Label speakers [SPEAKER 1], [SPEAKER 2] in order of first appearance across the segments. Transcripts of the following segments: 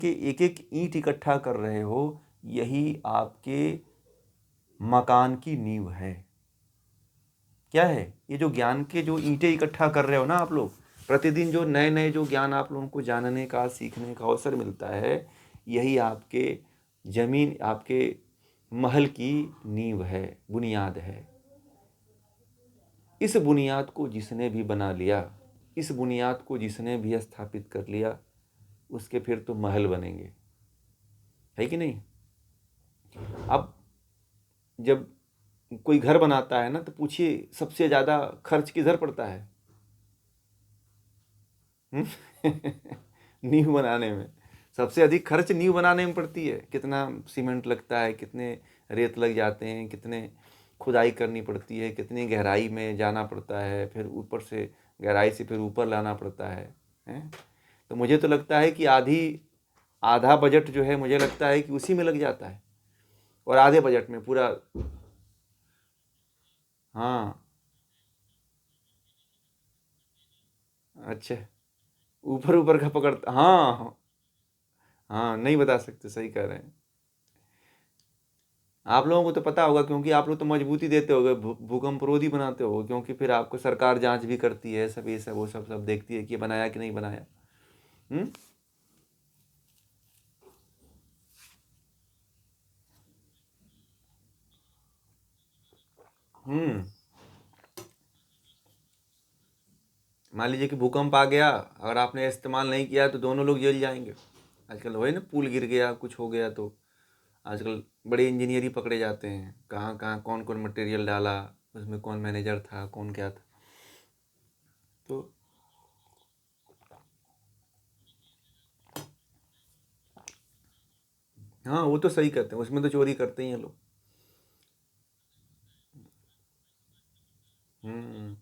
[SPEAKER 1] कि एक एक ईंट इकट्ठा कर रहे हो, यही आपके मकान की नींव है। क्या है? ये जो ज्ञान के जो ईंटें इकट्ठा कर रहे हो ना आप लोग, प्रतिदिन जो नए नए जो ज्ञान आप लोगों को जानने का, सीखने का अवसर मिलता है, यही आपके जमीन, आपके महल की नींव है, बुनियाद है। इस बुनियाद को जिसने भी बना लिया, इस बुनियाद को जिसने भी स्थापित कर लिया, उसके फिर तो महल बनेंगे, है कि नहीं? अब जब कोई घर बनाता है ना, तो पूछिए सबसे ज़्यादा खर्च किधर पड़ता है? नींव बनाने में सबसे अधिक खर्च नींव बनाने में पड़ती है। कितना सीमेंट लगता है, कितने रेत लग जाते हैं, कितने खुदाई करनी पड़ती है, कितनी गहराई में जाना पड़ता है, फिर ऊपर से गहराई से फिर ऊपर लाना पड़ता है, हैं? तो मुझे तो लगता है कि आधा बजट जो है, मुझे लगता है कि उसी में लग जाता है, और आधे बजट में पूरा। हाँ, अच्छा, ऊपर ऊपर का पकड़ता, हाँ। हाँ, नहीं बता सकते, सही कह रहे हैं। आप लोगों को तो पता होगा, क्योंकि आप लोग तो मजबूती देते होगे, भूकंप रोधी बनाते हो, क्योंकि फिर आपको सरकार जांच भी करती है, सब ये सब वो सब देखती है कि बनाया कि नहीं बनाया। हम्म। हम्म। मान लीजिए कि भूकंप आ गया, अगर आपने इस्तेमाल नहीं किया तो दोनों लोग जल जाएंगे। आजकल वही ना, पुल गिर गया, कुछ हो गया तो आजकल बड़े इंजीनियर ही पकड़े जाते हैं, कहाँ कहाँ कौन कौन मटेरियल डाला, उसमें कौन मैनेजर था, कौन क्या था। तो हाँ, वो तो सही कहते हैं, उसमें तो चोरी करते ही हैं लोग। हम्म।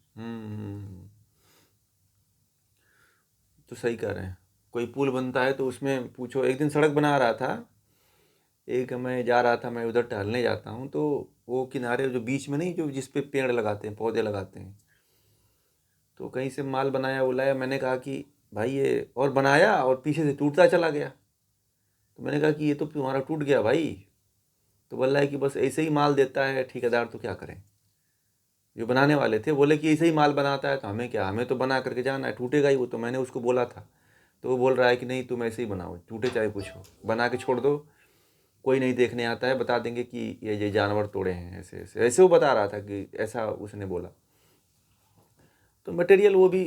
[SPEAKER 1] तो सही कह रहे हैं। कोई पुल बनता है तो उसमें पूछो, एक दिन सड़क बना रहा था, एक मैं जा रहा था, मैं उधर टहलने जाता हूँ, तो वो किनारे जो बीच में नहीं, जो जिस पे पेड़ लगाते हैं, पौधे लगाते हैं, तो कहीं से माल बनाया बुलाया, मैंने कहा कि भाई ये, और बनाया और पीछे से टूटता चला गया। तो मैंने कहा कि ये तो तुम्हारा टूट गया भाई। तो बोल रहा है कि बस ऐसे ही माल देता है ठेकेदार, तो क्या करें। जो बनाने वाले थे बोले कि ऐसे ही माल बनाता है, तो हमें क्या, हमें तो बना करके जाना है, टूटेगा ही वो, तो मैंने उसको बोला था। तो वो बोल रहा है कि नहीं, तुम ऐसे ही बनाओ, टूटे चाहे कुछ हो, बना के छोड़ दो, कोई नहीं देखने आता है, बता देंगे कि ये जानवर तोड़े हैं, ऐसे ऐसे ऐसे वो बता रहा था कि ऐसा उसने बोला। तो मटेरियल वो भी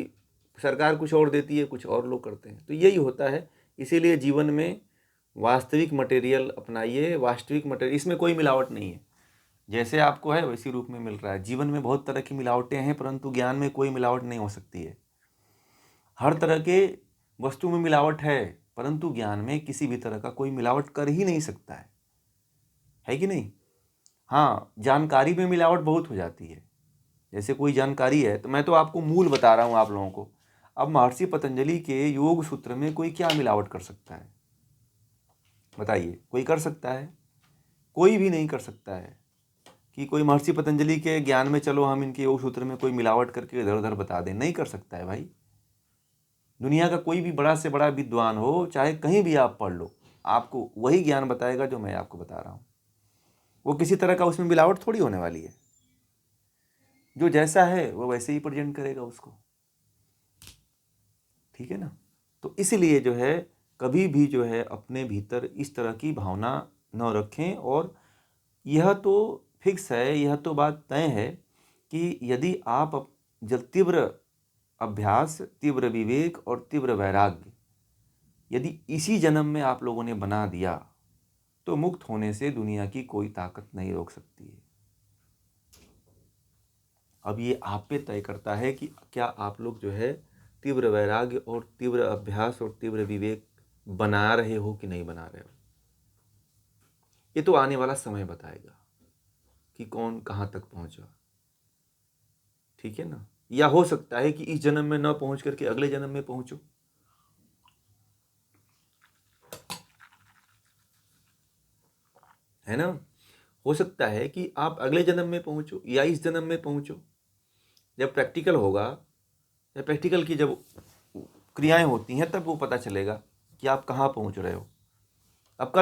[SPEAKER 1] सरकार कुछ और देती है, कुछ और लोग करते हैं, तो यही होता है। इसीलिए जीवन में वास्तविक मटेरियल अपनाइए, वास्तविक मटेरियल, इसमें कोई मिलावट नहीं है, जैसे आपको है वैसी रूप में मिल रहा है। जीवन में बहुत तरह की मिलावटें हैं, परंतु ज्ञान में कोई मिलावट नहीं हो सकती है। हर तरह के वस्तु में मिलावट है, परंतु ज्ञान में किसी भी तरह का कोई मिलावट कर ही नहीं सकता है कि नहीं? हाँ, जानकारी में मिलावट बहुत हो जाती है। जैसे कोई जानकारी है, तो मैं तो आपको मूल बता रहा हूँ आप लोगों को। अब महर्षि पतंजलि के योग सूत्र में कोई क्या मिलावट कर सकता है? बताइए, कोई कर सकता है? कोई भी नहीं कर सकता है कि कोई महर्षि पतंजलि के ज्ञान में चलो हम इनके योग सूत्र में कोई मिलावट करके इधर उधर बता दें, नहीं कर सकता है भाई। दुनिया का कोई भी बड़ा से बड़ा विद्वान हो, चाहे कहीं भी आप पढ़ लो, आपको वही ज्ञान बताएगा जो मैं आपको बता रहा हूँ। वो किसी तरह का उसमें मिलावट थोड़ी होने वाली है। जो जैसा है वो वैसे ही प्रेजेंट करेगा उसको, ठीक है ना? तो इसलिए जो है, कभी भी जो है अपने भीतर इस तरह की भावना न रखें। और यह तो फिक्स है, यह तो बात तय है कि यदि आप जब तीव्र अभ्यास, तीव्र विवेक और तीव्र वैराग्य यदि इसी जन्म में आप लोगों ने बना दिया, तो मुक्त होने से दुनिया की कोई ताकत नहीं रोक सकती है। अब ये आप पे तय करता है कि क्या आप लोग जो है तीव्र वैराग्य और तीव्र अभ्यास और तीव्र विवेक बना रहे हो कि नहीं बना रहे हो। ये तो आने वाला समय बताएगा कि कौन कहाँ तक पहुंचा, ठीक है ना? या हो सकता है कि इस जन्म में न पहुंच करके अगले जन्म में पहुंचो, है ना? हो सकता है कि आप अगले जन्म में पहुंचो या इस जन्म में पहुंचो। जब प्रैक्टिकल होगा, या प्रैक्टिकल की जब क्रियाएं होती हैं, तब वो पता चलेगा कि आप कहाँ पहुंच रहे हो। अब कल